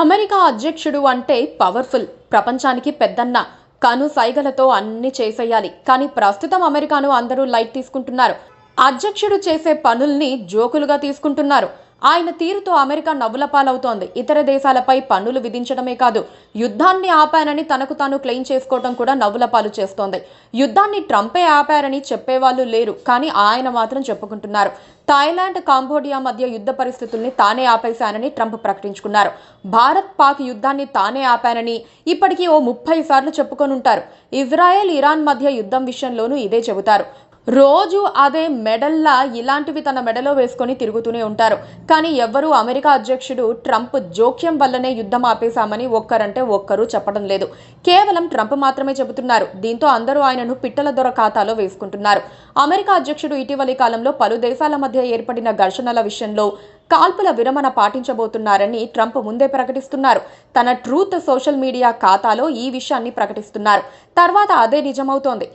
America అధ్యక్షుడు అంటే powerful, ప్రపంచానికి పెద్దన్న, కను సైగలతో అన్ని చేసేయాలి. కానీ ప్రస్తుతం అమెరికాను అందరూ లైట్ తీసుకుంటున్నారు. అధ్యక్షుడు చేసే పనుల్ని జోకులుగా తీసుకుంటున్నారు. ఆయన తీరుతో అమెరికా నవ్వుల పాలవుతోంది. ఇతర దేశాలపై పన్నులు విధించడమే కాదు, యుద్ధాన్ని ఆపానని తనకు తాను క్లెయిమ్ చేసుకోవడం కూడా నవ్వుల పాలు చేస్తోంది. యుద్ధాన్ని ట్రంపే ఆపారని చెప్పేవాళ్ళు లేరు, కానీ ఆయన మాత్రం చెప్పుకుంటున్నారు. థాయిలాండ్, కాంబోడియా మధ్య యుద్ధ పరిస్థితుల్ని తానే ఆపేశానని ట్రంప్ ప్రకటించుకున్నారు. భారత్ పాక్ యుద్ధాన్ని తానే ఆపానని ఇప్పటికీ ఓ 30 సార్లు చెప్పుకొనుంటారు. ఇజ్రాయెల్, ఇరాన్ మధ్య యుద్ధం విషయంలోనూ ఇదే చెబుతారు. రోజు అదే మెడల్లా ఇలాంటివి తన మెడలో వేసుకొని తిరుగుతూనే ఉంటారు. కానీ ఎవ్వరూ అమెరికా అధ్యక్షుడు ట్రంప్ జోక్యం వల్లనే యుద్ధం ఆపేశామని ఒక్కరంటే ఒక్కరూ చెప్పడం లేదు. కేవలం ట్రంప్ మాత్రమే చెబుతున్నారు. దీంతో అందరూ ఆయనను పిట్టల దొర ఖాతాలో వేసుకుంటున్నారు. అమెరికా అధ్యక్షుడు ఇటీవలి కాలంలో పలు దేశాల మధ్య ఏర్పడిన ఘర్షణల విషయంలో కాల్పుల విరమణ పాటించబోతున్నారని ట్రంప్ ముందే ప్రకటిస్తున్నారు. తన ట్రూత్ సోషల్ మీడియా ఖాతాలో ఈ విషయాన్ని ప్రకటిస్తున్నారు. తర్వాత అదే నిజమవుతోంది.